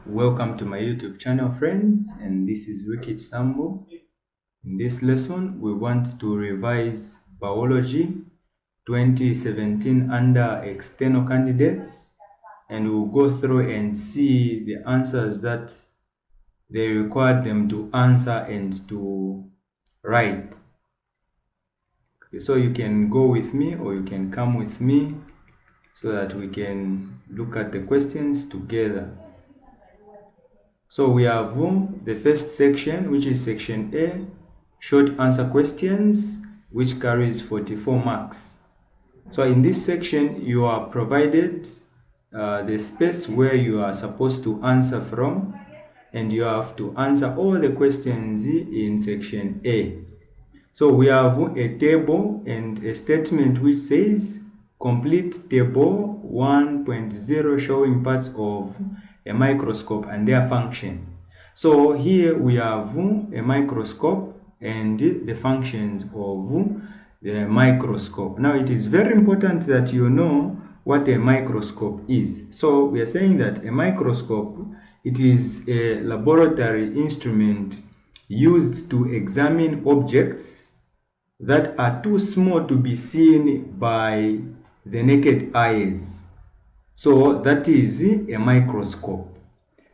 Welcome to my YouTube channel, friends, and this is Wicked Sambo. In this lesson, we want to revise Biology 2017 under external candidates, and we'll go through and see the answers that they required them to answer and to write. Okay, so you can go with me or you can come with me so that we can look at the questions together. So we have the first section, which is section A, short answer questions, which carries 44 marks. So in this section, you are provided the space where you are supposed to answer from, and you have to answer all the questions in section A. So we have a table and a statement which says complete table 1.0 showing parts of a microscope and their function. So here we have a microscope and the functions of the microscope. Now it is very important that you know what a microscope is. So we are saying that a microscope, it is a laboratory instrument used to examine objects that are too small to be seen by the naked eyes. So that is a microscope.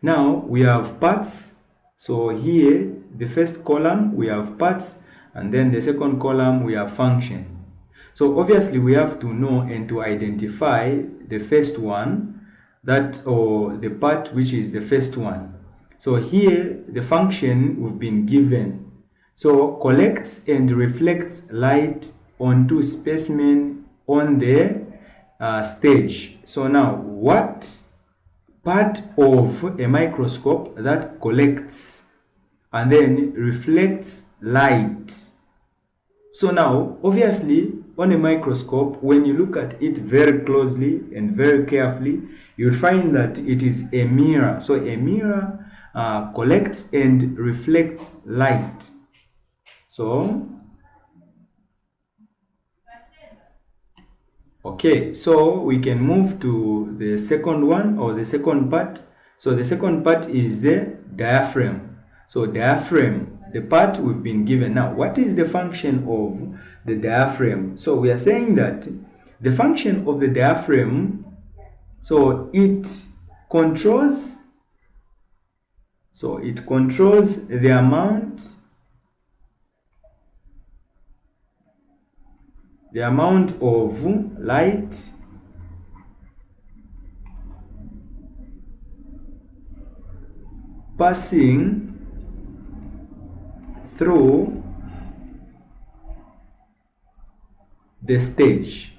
Now we have parts. So here, the first column, we have parts, and then the second column, we have function. So obviously we have to know and to identify the first one, or the part which is the first one. So here, the function we've been given. So collects and reflects light onto specimen on the stage. So now, what part of a microscope that collects and then reflects light? So now, obviously, on a microscope, when you look at it very closely and very carefully, you'll find that it is a mirror. So a mirror collects and reflects light. So okay, so we can move to the second one, or the second part. So the second part is the diaphragm. So diaphragm, the part we've been given. Now, what is the function of the diaphragm? So we are saying that the function of the diaphragm, so it controls the amount of light passing through the stage.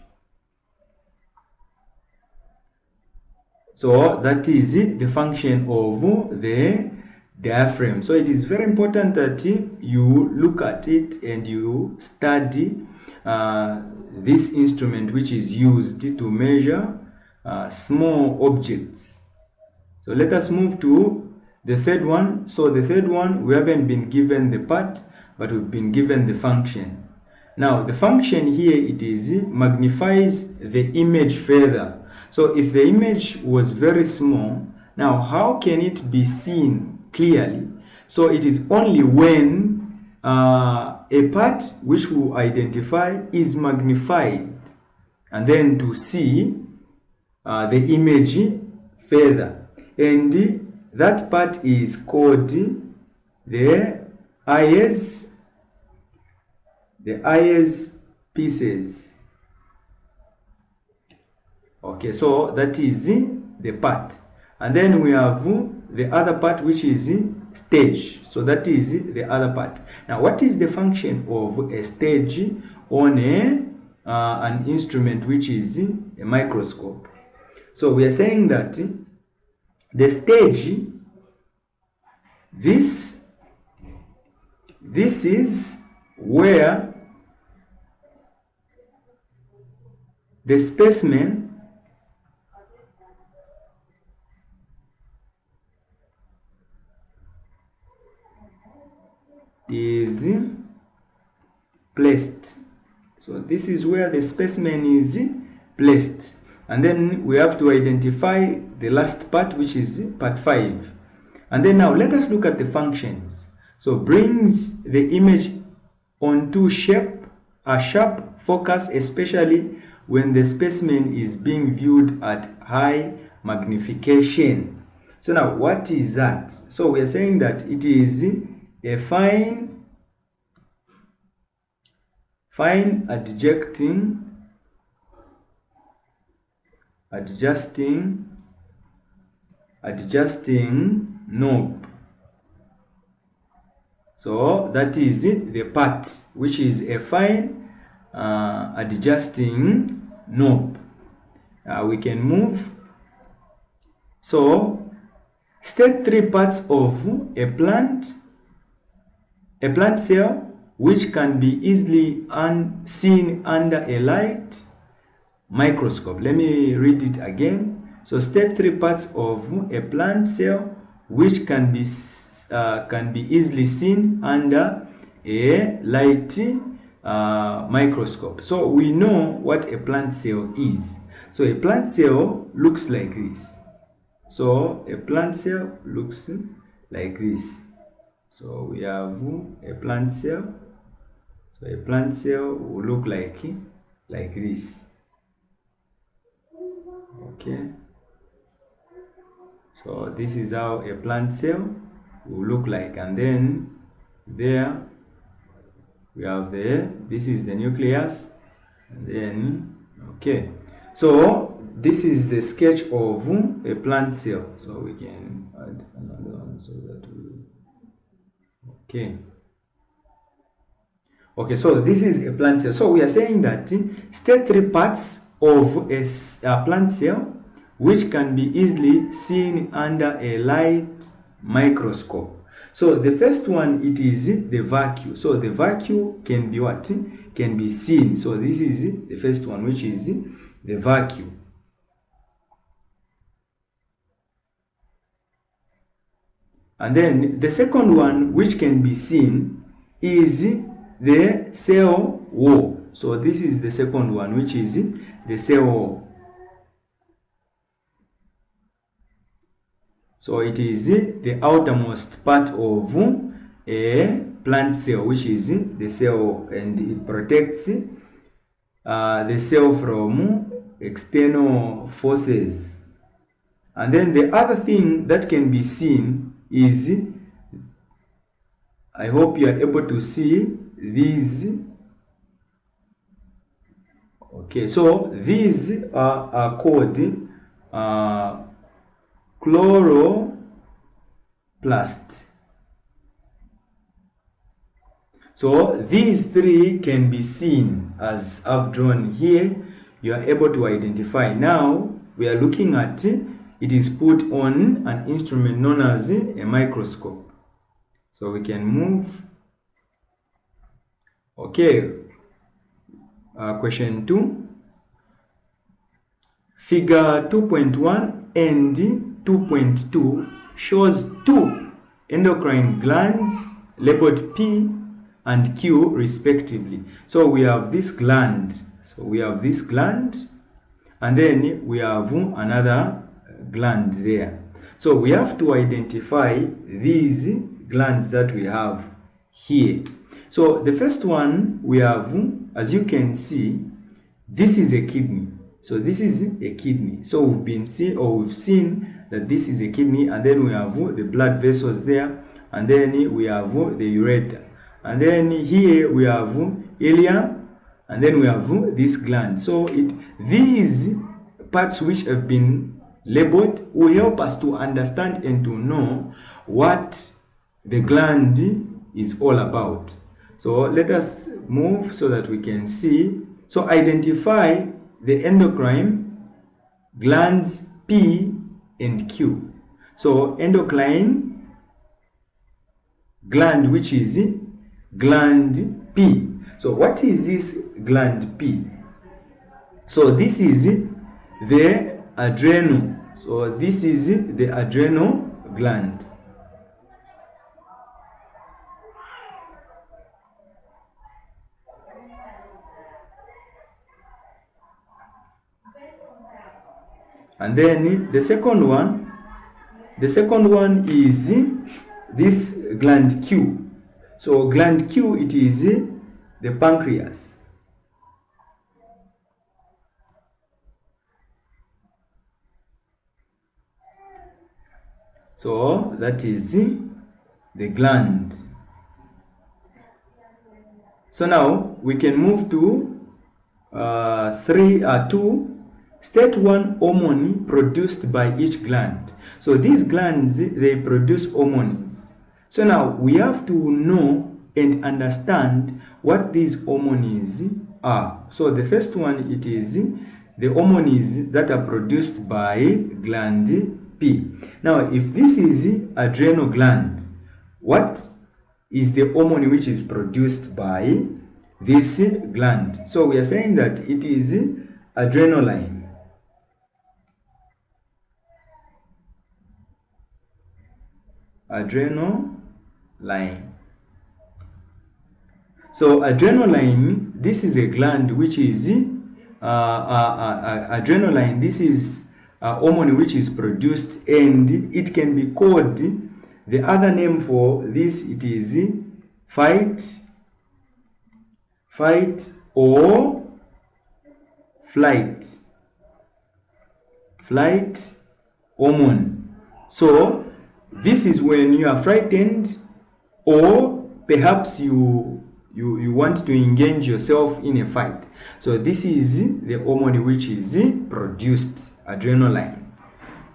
So that is the function of the diaphragm. So it is very important that you look at it and you study this instrument which is used to measure small objects. So let us move to the third one. So the third one, we haven't been given the part, but we've been given the function. Now the function here, it is magnifies the image further. So if the image was very small, now how can it be seen clearly? So it is only when a part which we identify is magnified, and then to see the image further, and that part is called the eyes pieces. Okay, so that is the part, and then we have the other part which is stage. So that is the other part. Now, what is the function of a stage on an instrument which is a microscope? So we are saying that the stage, this is where the specimen is placed. So this is where the specimen is placed. And then we have to identify the last part, which is part 5. And then now let us look at the functions. So brings the image onto a sharp focus, especially when the specimen is being viewed at high magnification. So now what is that? So we are saying that it is a fine adjusting knob. So that is the part which is a fine adjusting knob. We can move. So state 3 parts of a plant cell which can be easily seen under a light microscope. Let me read it again. So state 3 parts of a plant cell which can be easily seen under a light microscope. So we know what a plant cell is. So a plant cell looks like this. So a plant cell looks like this. So we have a plant cell. So a plant cell will look like this. Okay. So this is how a plant cell will look like, and then there we have this is the nucleus, and then okay. So this is the sketch of a plant cell. So we can add another one so that okay. Okay, so this is a plant cell. So we are saying that state 3 parts of a plant cell which can be easily seen under a light microscope. So the first one, it is the vacuole. So the vacuole can be what? Can be seen. So this is the first one, which is the vacuole. And then the second one, which can be seen, is the cell wall. So this is the second one, which is the cell wall. So it is the outermost part of a plant cell, which is the cell, and it protects the cell from external forces. And then the other thing that can be seen is, I hope you are able to see these. Okay, so these are called chloroplast. So these 3 can be seen as I've drawn here. You are able to identify. Now we are looking at it is put on an instrument known as a microscope. So we can move. Okay. Question 2. Figure 2.1 and 2.2 shows 2 endocrine glands labeled P and Q respectively. So we have this gland. So we have this gland, and then we have another gland there. So we have to identify these glands that we have here. So the first one we have, as you can see, this is a kidney. So this is a kidney. So we've seen that this is a kidney, and then we have the blood vessels there, and then we have the ureter, and then here we have ileum, and then we have this gland. So these parts which have been labeled will help us to understand and to know what the gland is all about. So let us move so that we can see. So identify the endocrine glands P and Q. So endocrine gland, which is gland P. So what is this gland P? So this is the adrenal. So this is the adrenal gland. And then the second one The second one is this gland Q. So gland Q, it is the pancreas. So that is the gland. So now we can move to 2. State one hormone produced by each gland. So these glands, they produce hormones. So now we have to know and understand what these hormones are. So the first one, it is the hormones that are produced by gland P. Now if this is adrenal gland, what is the hormone which is produced by this gland? So we are saying that it is adrenaline. Adrenaline. So adrenaline, this is a gland which is adrenaline. This is a hormone which is produced, and it can be called, the other name for this, it is fight or flight hormone. So this is when you are frightened, or perhaps you want to engage yourself in a fight. So this is the hormone which is produced, adrenaline.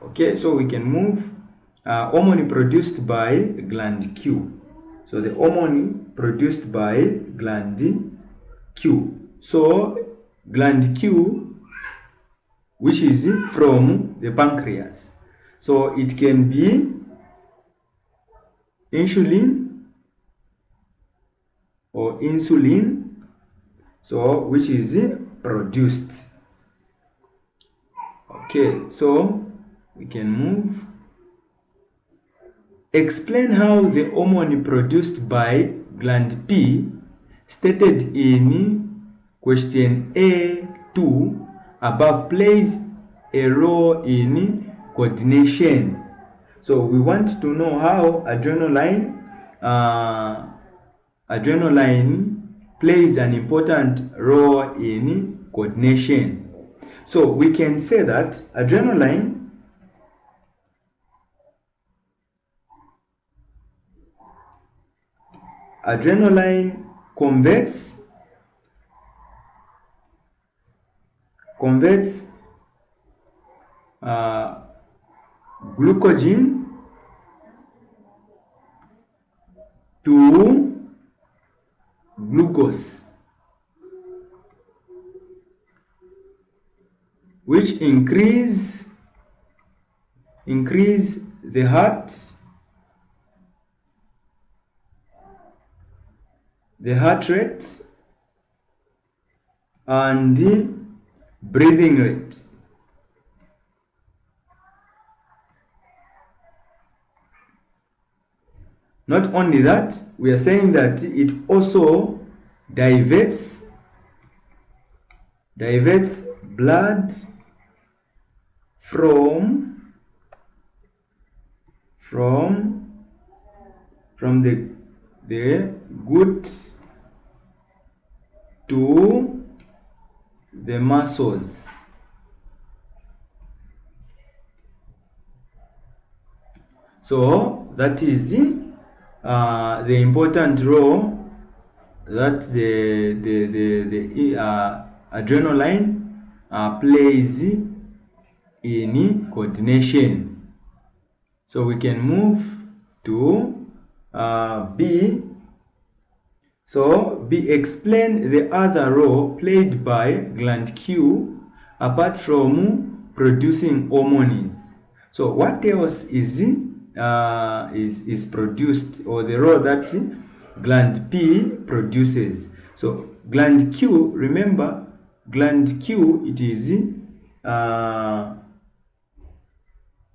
Okay, so we can move hormone produced by gland Q. So the hormone produced by gland Q. So gland Q, which is from the pancreas. So it can be insulin or insulin, so which is produced. Okay, so we can move. Explain how the hormone produced by gland P, stated in question A2 above, plays a role in coordination. So we want to know how adrenaline plays an important role in coordination. So we can say that adrenaline converts glucogen to glucose, which increase the heart rate and breathing rate. Not only that, we are saying that it also diverts blood from the gut to the muscles. So that is the important role that the adrenaline plays in coordination. So we can move to B. So B, explain the other role played by gland Q apart from producing hormones. So what else is produced, or the role that gland P produces? So gland Q, remember, gland Q, it is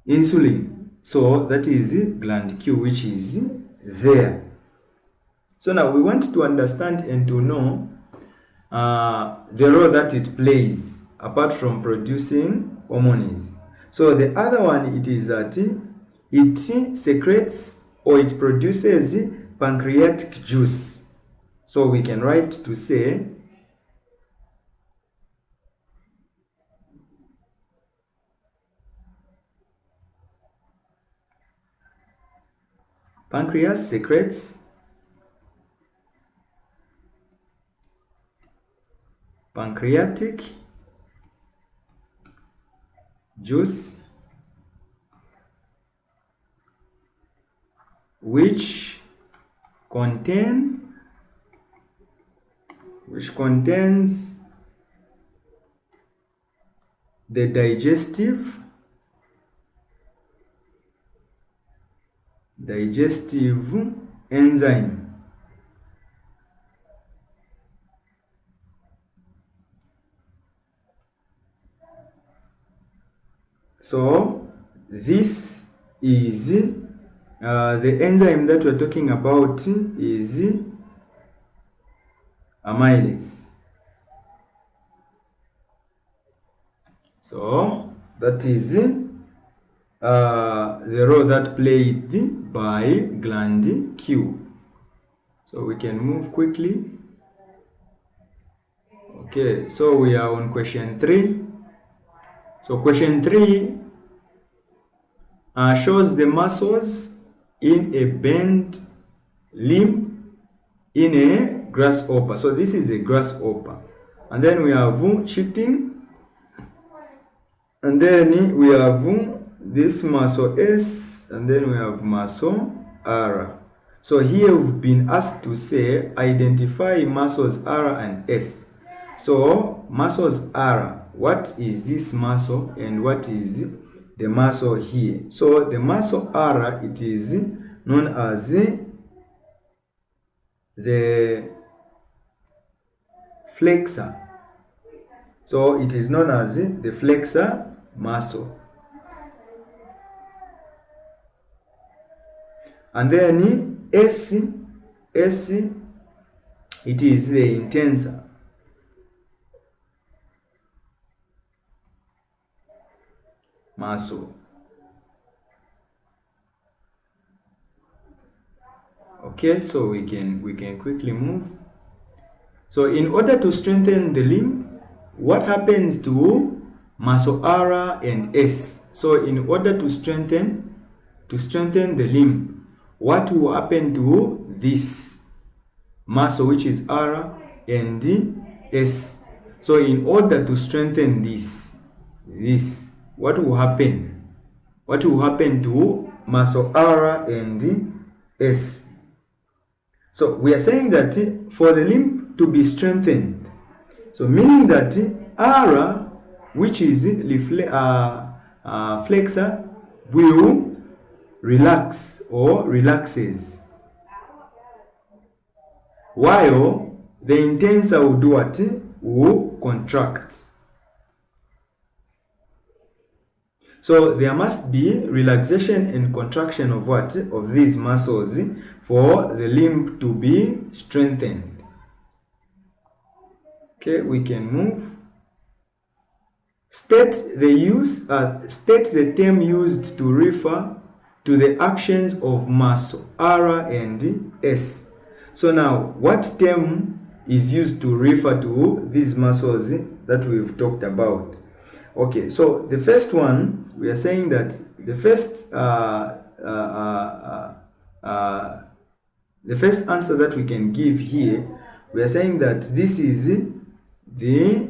insulin. So that is gland Q, which is there. So now we want to understand and to know the role that it plays apart from producing hormones. So the other one, it is that it secretes or it produces pancreatic juice. So we can write to say pancreas secretes pancreatic juice which contains the digestive enzyme. So this is the enzyme that we're talking about is amylase. So that is the role that played by gland Q. So we can move quickly. Okay, so we are on question 3. So question 3 shows the muscles in a bent limb in a grasshopper. So this is a grasshopper. And then we have chitin. And then we have this muscle S. And then we have muscle R. So here we've been asked to say identify muscles R and S. So muscles R, what is this muscle and what is the muscle here? So the muscle R, it is known as the flexor. So it is known as the flexor muscle. And then S, it is the intensor. Muscle. Okay, so we can quickly move. So in order to strengthen the limb, what happens to muscle R and S? So in order to strengthen the limb, what will happen to this muscle which is R and S? So in order to strengthen this, what will happen? What will happen to muscle R and S? So we are saying that for the limb to be strengthened, so meaning that R, which is flexor, will relax or relaxes, while the intensor will do what? Will contract. So there must be relaxation and contraction of what? Of these muscles for the limb to be strengthened. Okay, we can move. State the term used to refer to the actions of muscle R and S. So now, what term is used to refer to these muscles that we've talked about? Okay, so the first one, we are saying that the first answer that we can give here, we are saying that this is the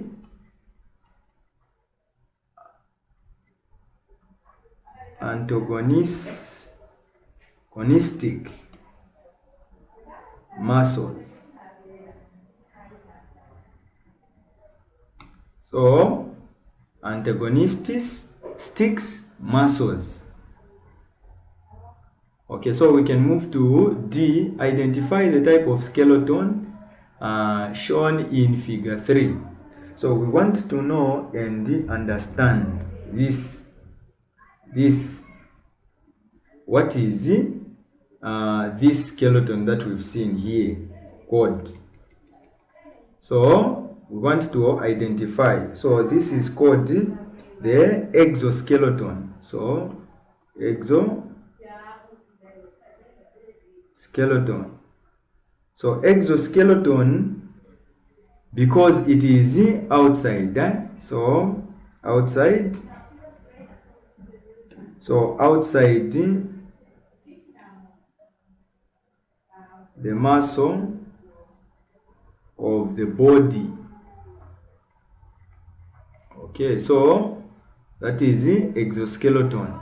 antagonistic muscles. So antagonistic muscles. Okay, so we can move to D. Identify the type of skeleton shown in figure 3. So we want to know and understand this. What is this skeleton that we've seen here called? So we want to identify. So this is called the exoskeleton. So exoskeleton. skeleton. So exoskeleton, because it is outside, so outside the muscle of the body. Okay, so that is the exoskeleton.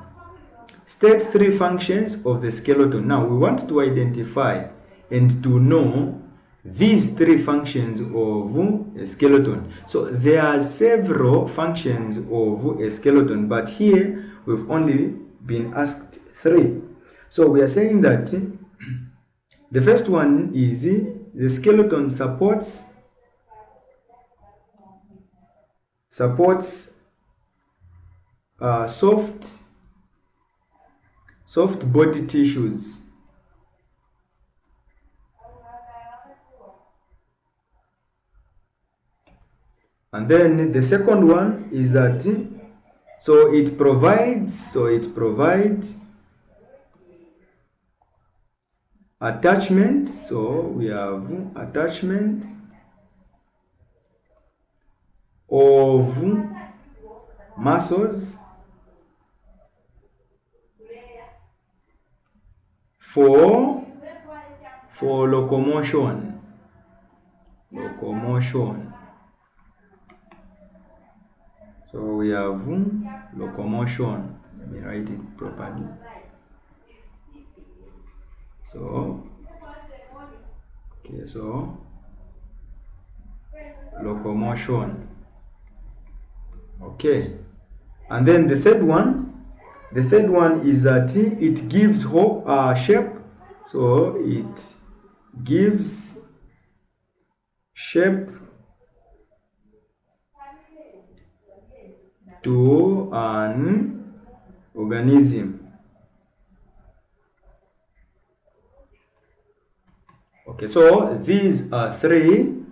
State 3 functions of the skeleton. Now we want to identify and to know these 3 functions of a skeleton. So there are several functions of a skeleton, but here we've only been asked 3. So we are saying that the first one is the skeleton supports soft body tissues. And then the second one is that it provides attachment. So we have attachment of muscles for locomotion. So we have locomotion. Let me write it properly. So okay, so locomotion. Okay, and then the third one is that it gives shape. So it gives shape to an organism. Okay, so these are 3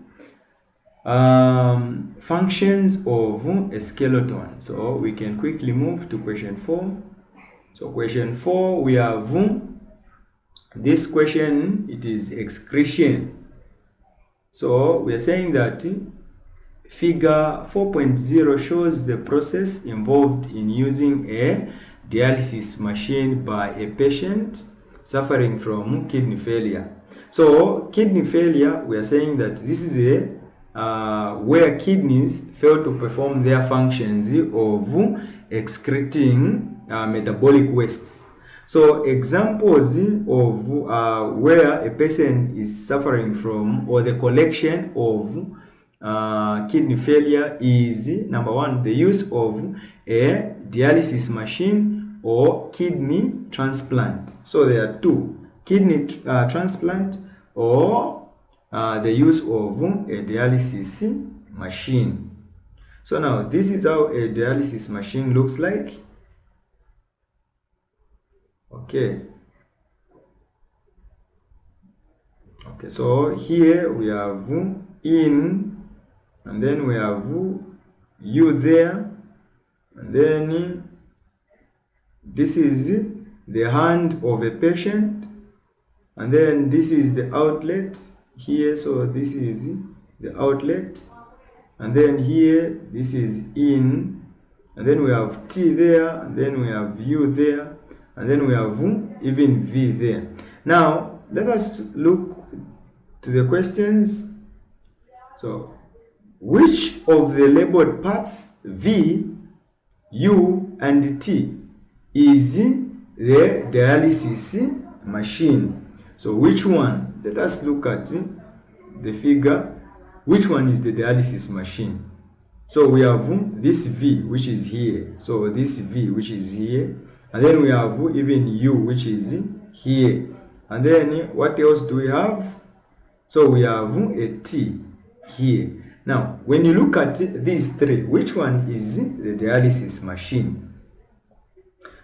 functions of a skeleton. So we can quickly move to question 4. So question 4, we have this question, it is excretion. So we are saying that figure 4.0 shows the process involved in using a dialysis machine by a patient suffering from kidney failure. So kidney failure, we are saying that this is where kidneys fail to perform their functions of excreting metabolic wastes. So examples of where a person is suffering from, or the collection of kidney failure, is number 1, the use of a dialysis machine or kidney transplant. So there are 2, kidney transplant or the use of a dialysis machine. So now this is how a dialysis machine looks like. Okay, so here we have in, and then we have you there, and then this is the hand of a patient, and then this is the outlet here. So this is the outlet, and then here this is in, and then we have T there, and then we have U there, and then we have even V there. Now let us look to the questions. So which of the labeled parts V, U, and T is the dialysis machine? So which one? Let us look at the figure. Which one is the dialysis machine? So we have this V, which is here. So this V, which is here. And then we have even U, which is here. And then what else do we have? So we have a T here. Now, when you look at these 3, which one is the dialysis machine?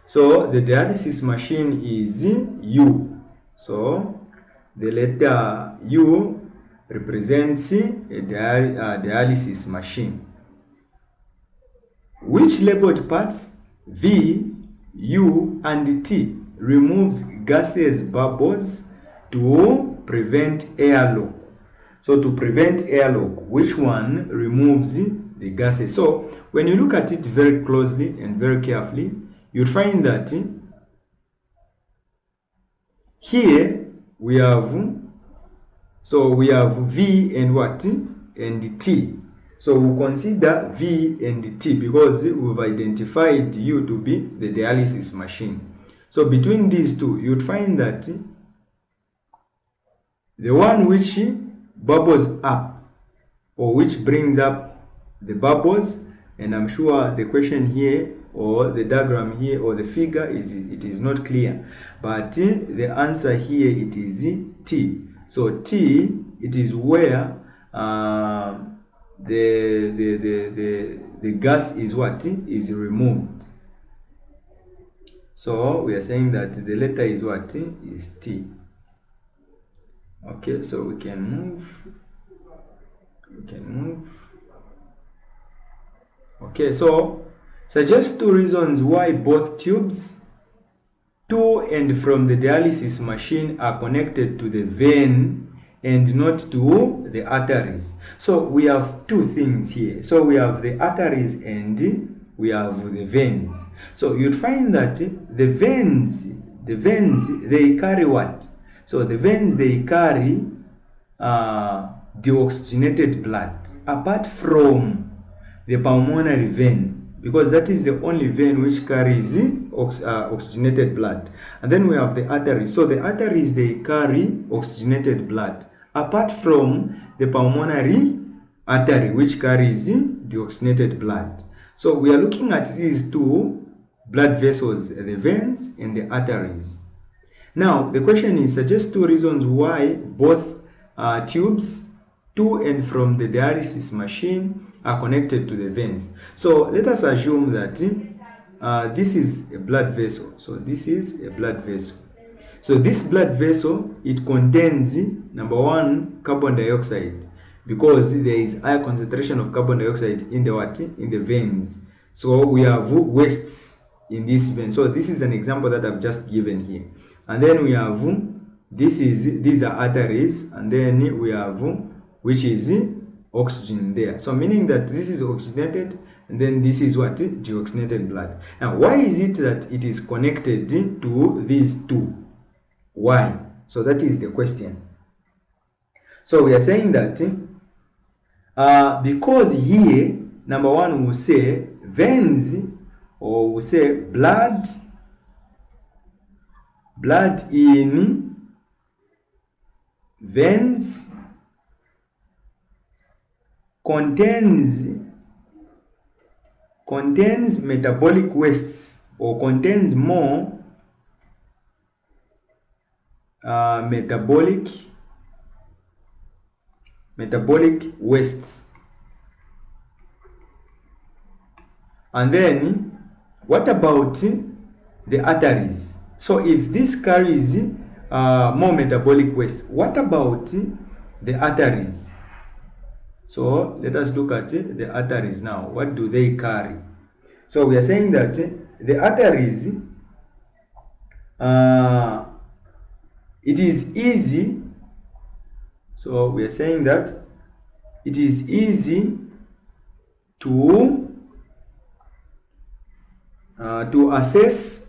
So the dialysis machine is U. So the letter U represents a dialysis machine. Which labeled parts V, U, and T removes gases, bubbles, to prevent airlock. So to prevent airlock, which one removes the gases? So when you look at it very closely and very carefully, you'll find that here we have V and what? And T. So we'll consider V and T because we've identified U to be the dialysis machine. So between these two, you'd find that the one which bubbles up, or which brings up the bubbles, and I'm sure the question here or the diagram here or the figure is not clear, but the answer here, it is T. So T, it is where the gas is what? Is removed. So we are saying that the letter is what? Is T. Okay, so we can move. Okay, so suggest 2 reasons why both tubes to and from the dialysis machine are connected to the vein and not to the arteries. So we have 2 things here. So we have the arteries and we have the veins. So you'd find that the veins, they carry what? So the veins, they carry deoxygenated blood, apart from the pulmonary vein, because that is the only vein which carries oxygenated blood. And then we have the arteries. So the arteries, they carry oxygenated blood, apart from the pulmonary artery, which carries deoxygenated blood. So we are looking at these 2 blood vessels, the veins and the arteries. Now the question is, suggest 2 reasons why both tubes to and from the dialysis machine are connected to the veins. So let us assume that this is a blood vessel. So this is a blood vessel. So this blood vessel, it contains, number 1, carbon dioxide, because there is high concentration of carbon dioxide in the what? In the veins. So we have wastes in this vein. So this is an example that I've just given here. And then we have these are arteries, and then we have which is oxygen there. So meaning that this is oxygenated, and then this is what? Deoxygenated blood. Now why is it that it is connected to these 2? Why? So that is the question. So we are saying that because here, number 1, we will say veins, or we will say blood in veins contains metabolic wastes, or contains more metabolic wastes. And then what about the arteries? So if this carries more metabolic waste, what about the arteries? So let us look at the arteries now. What do they carry? So we are saying that the arteries, it is easy. So we are saying that it is easy to assess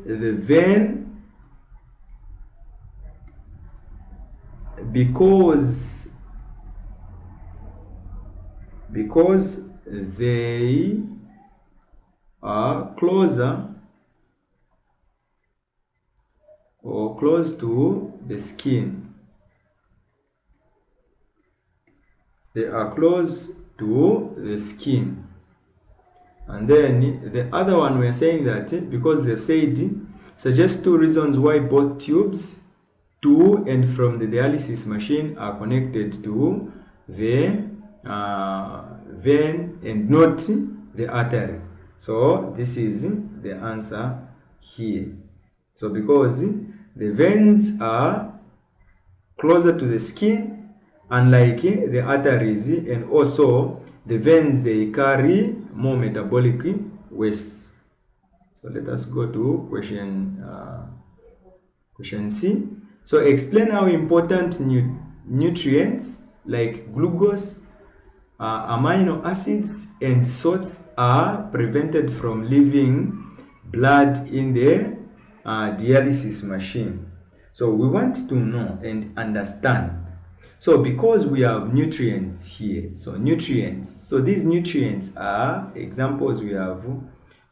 the vein, because they are closer or close to the skin. They are close to the skin. And then the other one, we are saying that because they've said, suggest 2 reasons why both tubes to and from the dialysis machine are connected to the vein and not the artery. So this is the answer here. So because the veins are closer to the skin, unlike the arteries, and also the veins, they carry more metabolic wastes. So let us go to question C. So explain how important nutrients like glucose, amino acids, and salts are prevented from leaving blood in the dialysis machine. So we want to know and understand. So because we have nutrients here, so nutrients, so these nutrients are examples. We have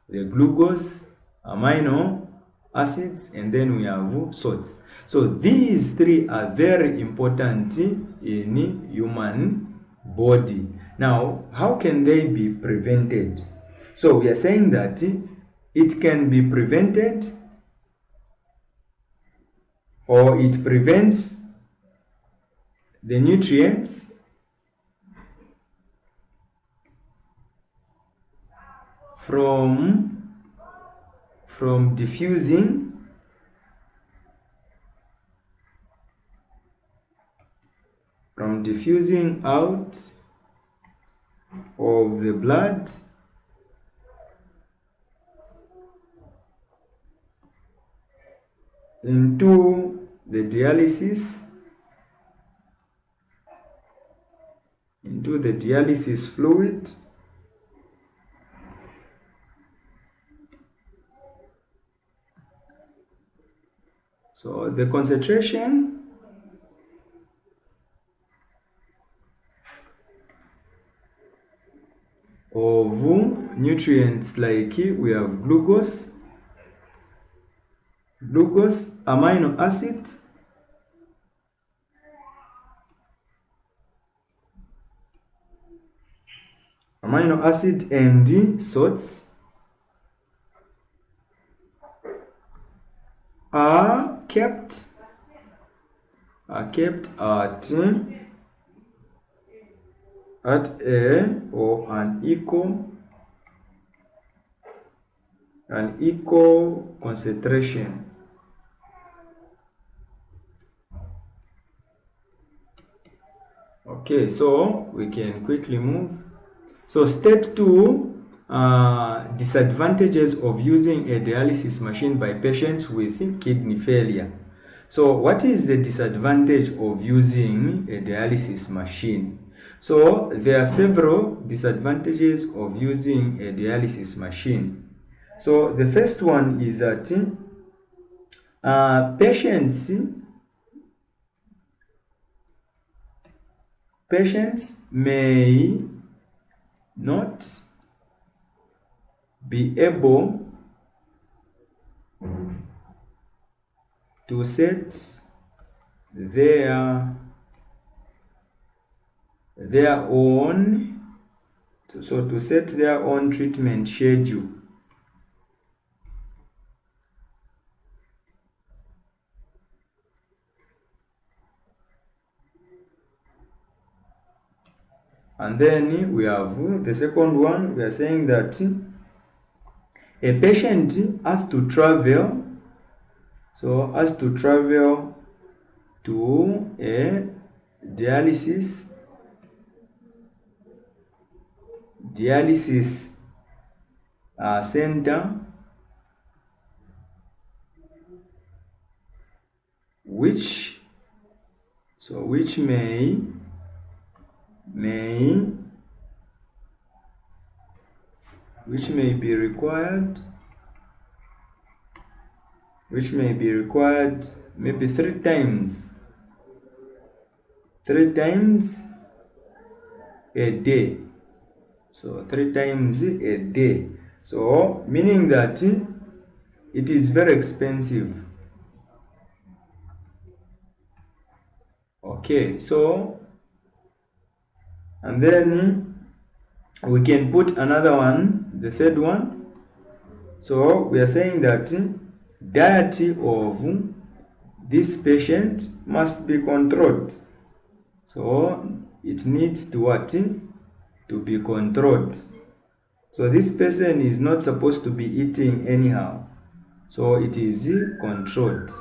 the glucose, amino acids, and then we have salts. So these three are very important in human body. Now, how can they be prevented? So we are saying that it can be prevented, or it prevents the nutrients from diffusing out of the blood into the dialysis fluid. So the concentration of nutrients like we have glucose, amino acid, and salts are kept at a or an equal concentration. Okay, so we can quickly move. So step 2, disadvantages of using a dialysis machine by patients with kidney failure. So what is the disadvantage of using a dialysis machine? So there are several disadvantages of using a dialysis machine. So the first one is that patients may not be able to set their own treatment schedule. And then we have the second one. We are saying that a patient has to travel to a dialysis center, which may be required maybe three times a day. So 3 times a day. So meaning that it is very expensive. Okay, so and then we can put another one, the third one. So we are saying that diet of this patient must be controlled. So it needs to be controlled. So this person is not supposed to be eating anyhow. So it is controlled.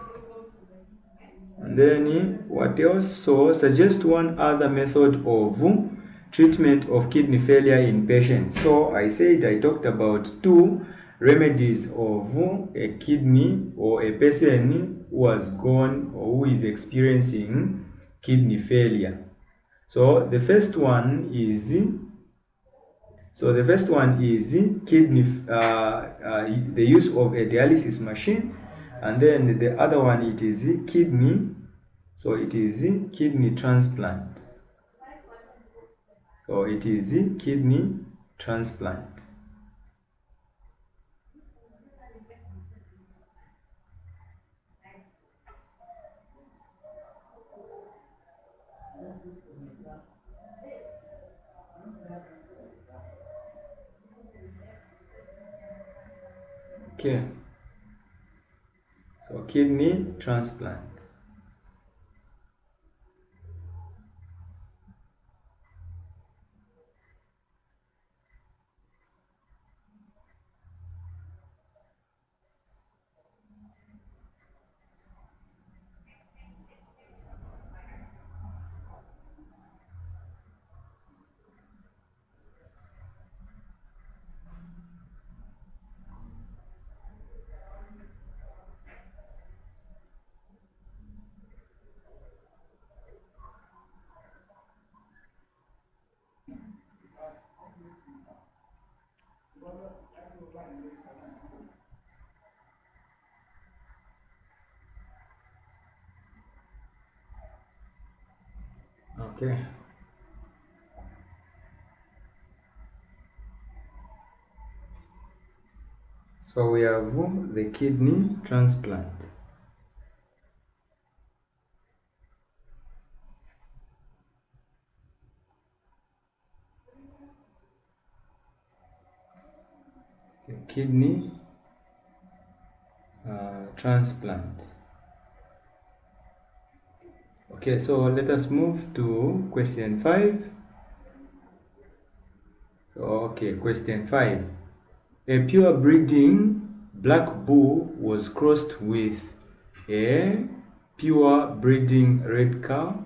And then what else? So suggest one other method of treatment of kidney failure in patients. So I talked about 2. remedies of a kidney or a person who has gone or who is experiencing kidney failure. So the first one is kidney, the use of a dialysis machine, and then the other one it is kidney. So it is kidney transplant. So it is kidney transplant. Okay. So kidney transplant. Okay. So we have the kidney transplant. The kidney transplant. Okay, so let us move to question 5. Okay, question 5. A pure breeding black bull was crossed with a pure breeding red cow.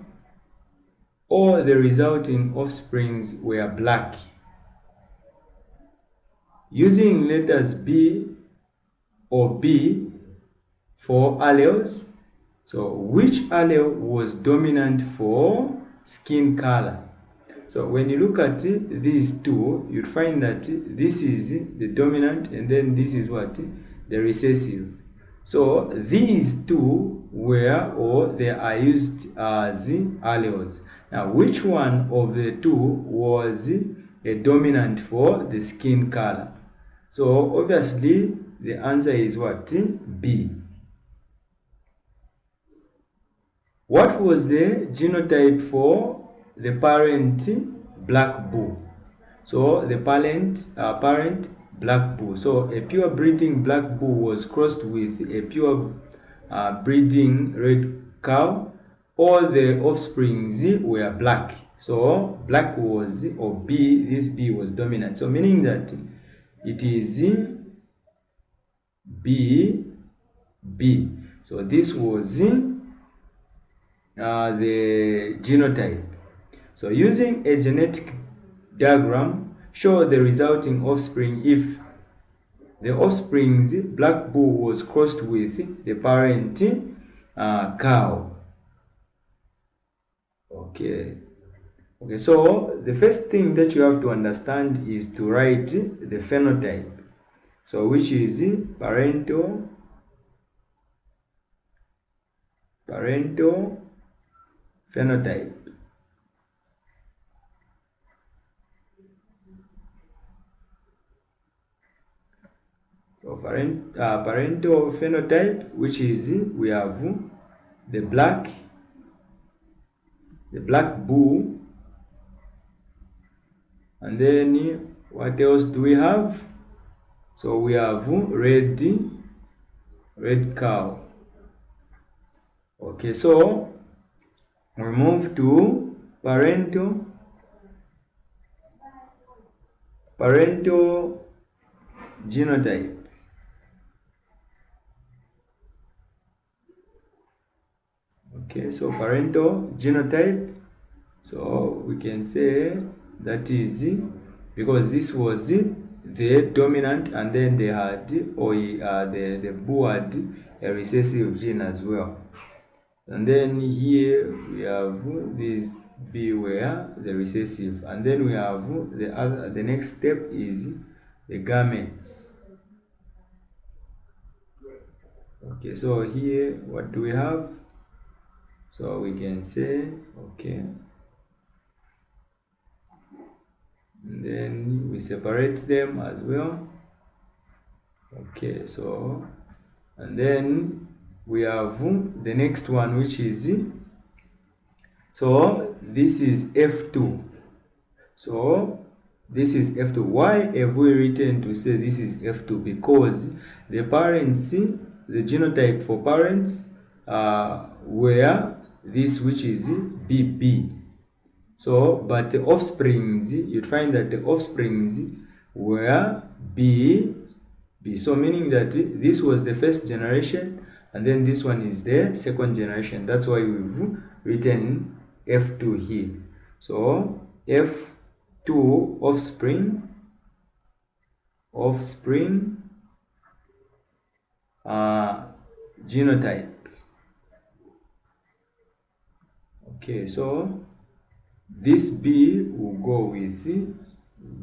All the resulting offsprings were black. Using letters B or B for alleles, so which allele was dominant for skin color? So when you look at these two, you'll find that this is the dominant and then this is what? The recessive. So these two were, or they are used as alleles. Now, which one of the two was a dominant for the skin color? So obviously the answer is what? B. What was the genotype for the parent black bull? So the parent black bull. So a pure breeding black bull was crossed with a pure breeding red cow. All the offsprings were black. So black was, or B, this B was dominant. So meaning that it is B. So this was the genotype. So using a genetic diagram, show the resulting offspring if the offspring's black bull was crossed with the parent cow. Okay, so the first thing that you have to understand is to write the phenotype. So which is parental phenotype. So parental phenotype, which is we have the black bull, and then what else do we have? So we have red cow. Okay, so we move to parental genotype. Okay, so parental genotype, so we can say that is, because this was the dominant, and then they had, or the bull had a recessive gene as well. And then here we have this B where the recessive, and then we have the next step is the gametes. Okay, so here what do we have? So we can say, okay, and then we separate them as well. Okay, so, and then we have the next one, which is, so this is F2. So this is F2. Why have we written to say this is F2? Because the parents, the genotype for parents were this, which is BB. So, but the offsprings, you'd find that the offsprings were B. So meaning that this was the first generation, and then this one is the second generation. That's why we've written F2 here. So F2 offspring genotype. Okay, so this B will go with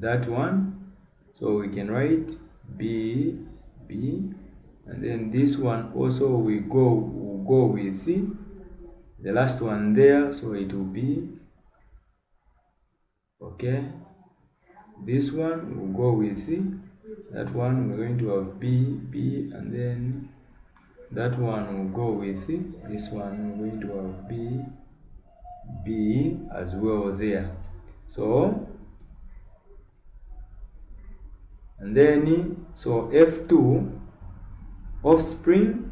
that one, so we can write B, and then this one also will go with the last one there, so it will be, okay, this one will go with that one. We're going to have B, and then that one will go with this one. We're going to have B as well there. So, and then, so F2 offspring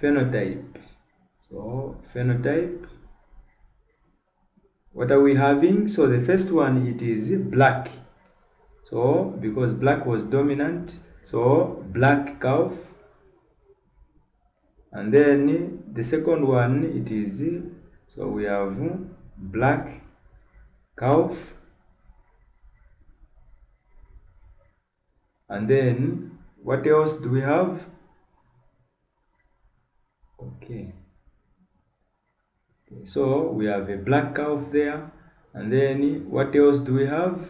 phenotype. So phenotype, what are we having? So the first one, it is black. So because black was dominant, so black calf. And then the second one, it is, so we have black calf. And then what else do we have? Okay, so we have a black calf there. And then what else do we have?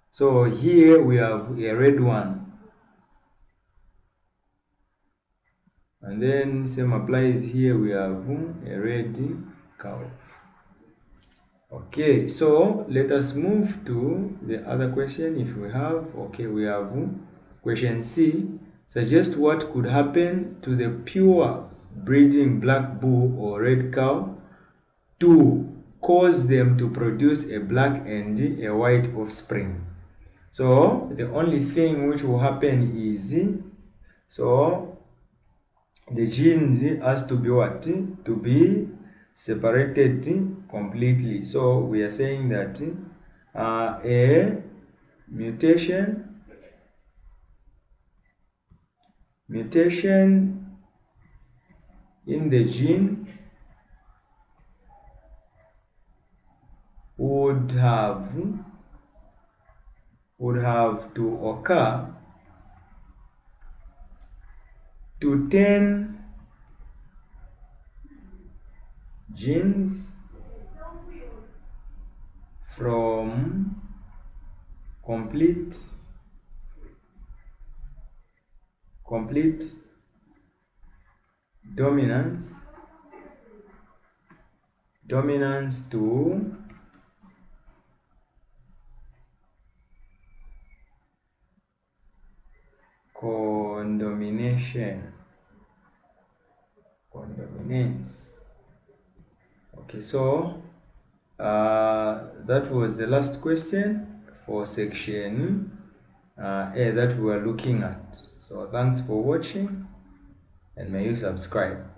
So here we have a red one. And then same applies here, we have a red calf. Okay, so let us move to the other question if we have. Okay, we have question C. Suggest what could happen to the pure breeding black bull or red cow to cause them to produce a black and a white offspring. So the only thing which will happen is, so the genes has to be what? To be separated completely. So we are saying that a mutation in the gene would have to occur to 10 genes from complete dominance to condominance. Okay, so that was the last question for section A that we are looking at. So thanks for watching, and may you subscribe.